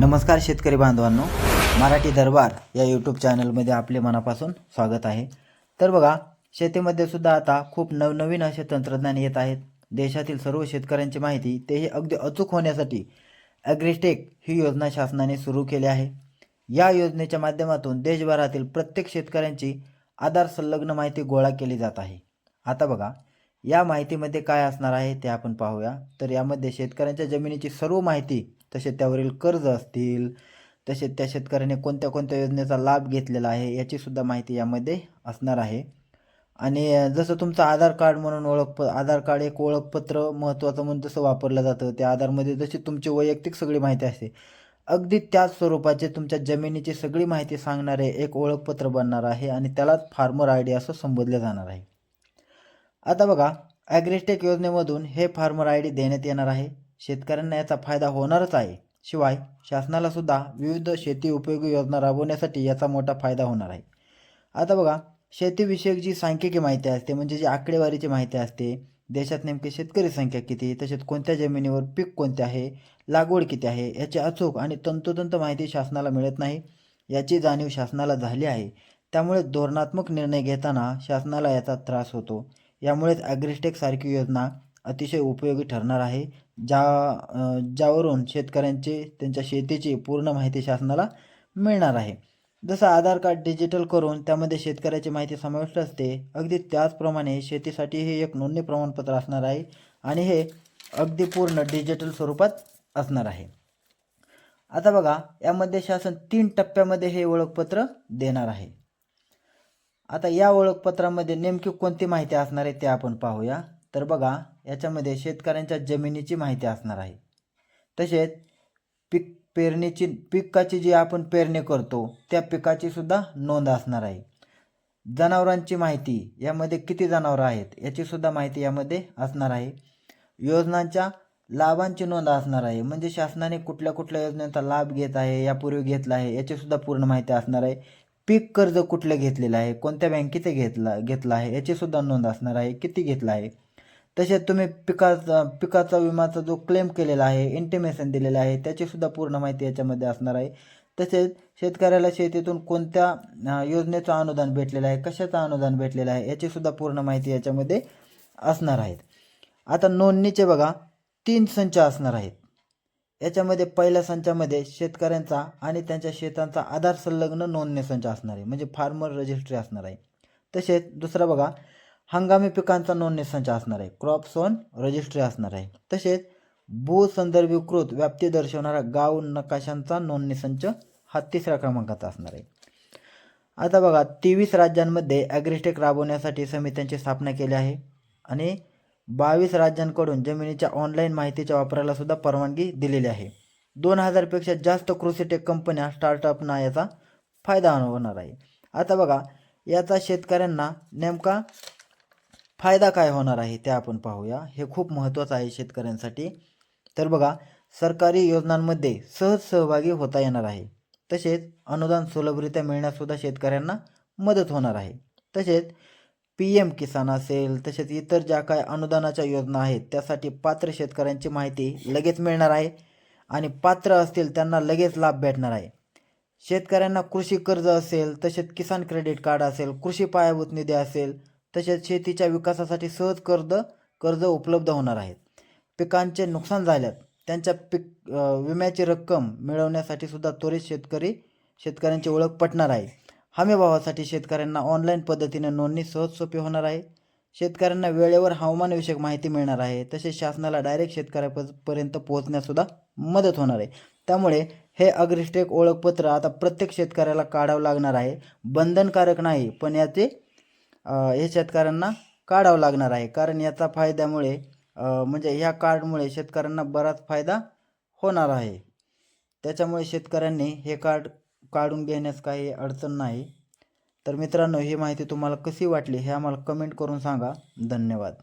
नमस्कार शेतकरी बांधवांनो, मराठी दरबार या यूट्यूब चॅनलमध्ये आपले मनापासून स्वागत आहे। तर बघा, शेतीमध्ये सुद्धा आता खूप नवनवीन असे तंत्रज्ञान येत आहेत। देशातील सर्व शेतकऱ्यांची माहिती तेही अगदी अचूक होण्यासाठी ॲग्रीटेक ही योजना शासनाने सुरू केली आहे। या योजनेच्या माध्यमातून देशभरातील प्रत्येक शेतकऱ्यांची आधार संलग्न माहिती गोळा केली जात आहे। आता बघा, या माहितीमध्ये काय असणार आहे ते आपण पाहूया। तर यामध्ये शेतकऱ्यांच्या जमिनीची सर्व माहिती, तसेच त्यावरील कर्ज असतील, तसेच त्या शेतकऱ्याने कोणत्या कोणत्या योजनेचा लाभ घेतलेला आहे याची सुद्धा माहिती यामध्ये असणार आहे। आणि जसं तुमचं आधार कार्ड म्हणून आधार कार्ड एक ओळखपत्र महत्त्वाचं म्हणून जसं वापरलं जातं, त्या आधारमध्ये जशी तुमची वैयक्तिक सगळी माहिती असते, अगदी त्याच स्वरूपाचे तुमच्या जमिनीची सगळी माहिती सांगणारे एक ओळखपत्र बनणार आहे आणि त्यालाच फार्मर आय डी असं संबोधले जाणार आहे। आता बघा, ॲग्रीटेक योजनेमधून हे फार्मर आय डी देण्यात येणार आहे। शेतकऱ्यांना याचा फायदा होणारच आहे, शिवाय शासनाला सुद्धा विविध शेती उपयोगी योजना राबवण्यासाठी याचा मोठा फायदा होणार आहे। आता बघा, शेतीविषयक जी सांख्यिकी माहिती असते, म्हणजे जी आकडेवारीची माहिती असते, देशात नेमकी शेतकरी संख्या किती, तसेच कोणत्या जमिनीवर पीक कोणते आहे, लागवड किती आहे, याची अचूक आणि तंतोतंत माहिती शासनाला मिळत नाही। याची जाणीव शासनाला झाली आहे, त्यामुळे धोरणात्मक निर्णय घेताना शासनाला याचा त्रास होतो। यामुळेच ॲग्रीटेक सारखी योजना अतिशय उपयोगी ठरणार आहे, ज्यावरून शेतकऱ्यांची त्यांच्या शेतीची पूर्ण माहिती शासनाला मिळणार आहे। जसं आधार कार्ड डिजिटल करून त्यामध्ये शेतकऱ्याची माहिती समाविष्ट असते, अगदी त्याचप्रमाणे शेतीसाठी हे एक नोंदणी प्रमाणपत्र असणार आहे आणि हे अगदी पूर्ण डिजिटल स्वरूपात असणार आहे। आता बघा, यामध्ये शासन 3 टप्प्यामध्ये हे ओळखपत्र देणार आहे। आता या ओळखपत्रामध्ये नेमकी कोणती माहिती असणार आहे ते आपण पाहूया। तर बघा, याच्यामध्ये शेतकऱ्यांच्या जमिनीची माहिती असणार आहे, तसेच पिकाची जी आपण पेरणी करतो त्या पिकाची सुद्धा नोंद असणार आहे। जनावरांची माहिती, यामध्ये किती जनावरं आहेत याची सुद्धा माहिती यामध्ये असणार आहे। योजनांच्या लाभांची नोंद असणार आहे, म्हणजे शासनाने कुठल्या कुठल्या योजनेचा लाभ घेत आहे, यापूर्वी घेतला आहे याची सुद्धा पूर्ण माहिती असणार आहे। पीक कर्ज कुठलं घेतलेलं आहे, कोणत्या बँकेचे घेतला आहे याची सुद्धा नोंद असणार आहे, किती घेतला आहे। तसेच तुम्ही पिकाचा विमाचा जो क्लेम केलेला आहे, इंटिमेशन दिलेलं आहे, त्याची सुद्धा पूर्ण माहिती याच्यामध्ये असणार आहे। तसेच शेतकऱ्याला शेतीतून कोणत्या योजनेचं अनुदान भेटलेलं आहे, कशाचं अनुदान भेटलेलं आहे याची सुद्धा पूर्ण माहिती याच्यामध्ये असणार आहे। आता नोंदणीचे बघा 3 संच असणार आहेत। याच्यामध्ये पहिल्या संचामध्ये शेतकऱ्यांचा आणि त्यांच्या शेतांचा आधार संलग्न नोंदणी संच असणार आहे, म्हणजे फार्मर रजिस्ट्री असणार आहे। तसेच दुसरा बघा, हंगामी पिकांचा नोंदणी संच असणार आहे, क्रॉप झोन रजिस्ट्री असणार आहे। तसेच भूसंदर्भीकृत व्याप्ती दर्शवणारा गाव नकाशांचा नोंदणी संच हा 3ऱ्या क्रमांकाचा असणार आहे। आता बघा, 23 राज्यांमध्ये ॲग्रीटेक राबवण्यासाठी समित्यांची स्थापना केली आहे आणि 22 राज्यांकडून जमिनीच्या ऑनलाईन माहितीच्या वापराला सुद्धा परवानगी दिलेली आहे। 2000 पेक्षा जास्त कृषीटेक कंपन्या स्टार्टअपना याचा फायदा होणार आहे। आता बघा, याचा शेतकऱ्यांना नेमका फायदा काय होणार आहे ते आपण पाहूया, हे खूप महत्त्वाचं आहे शेतकऱ्यांसाठी। तर बघा, सरकारी योजनांमध्ये सहज सहभागी होता येणार आहे, तसेच अनुदान सुलभरित्या मिळण्यास सुद्धा शेतकऱ्यांना मदत होणार आहे। तसेच PM किसान असेल, तसेच इतर ज्या काय अनुदानाच्या योजना आहेत त्यासाठी पात्र शेतकऱ्यांची माहिती लगेच मिळणार आहे आणि पात्र असतील त्यांना लगेच लाभ भेटणार आहे। शेतकऱ्यांना कृषी कर्ज असेल, तसेच किसान क्रेडिट कार्ड असेल, कृषी पायाभूत निधी असेल, तसेच शेतीच्या विकासासाठी सहज कर्ज उपलब्ध होणार आहेत। पिकांचे नुकसान झाल्यास त्यांच्या विम्याची रक्कम मिळवण्यासाठी सुद्धा त्वरित शेतकऱ्यांची ओळख पटणार आहे। हमी भावासाठी शेतकऱ्यांना ऑनलाईन पद्धतीने नोंदणी सहज सोपी होणार आहे। शेतकऱ्यांना वेळेवर हवामानविषयक माहिती मिळणार आहे, तसेच शासनाला डायरेक्ट शेतकऱ्यापर्यंत पोहोचण्यास सुद्धा मदत होणार आहे। त्यामुळे हे ॲग्रीटेक ओळखपत्र आता प्रत्येक शेतकऱ्याला काढावं लागणार आहे, बंधनकारक नाही, पण हे शेतकऱ्यांना काढावं लागणार आहे, कारण याचा फायद्यामुळे म्हणजे ह्या कार्डमुळे शेतकऱ्यांना बराच फायदा होणार आहे। त्याच्यामुळे शेतकऱ्यांनी हे कार्ड काढून घेण्यास काही अडचण नाही। तर मित्रांनो, ही माहिती तुम्हाला कशी वाटली हे आम्हाला कमेंट करून सांगा। धन्यवाद।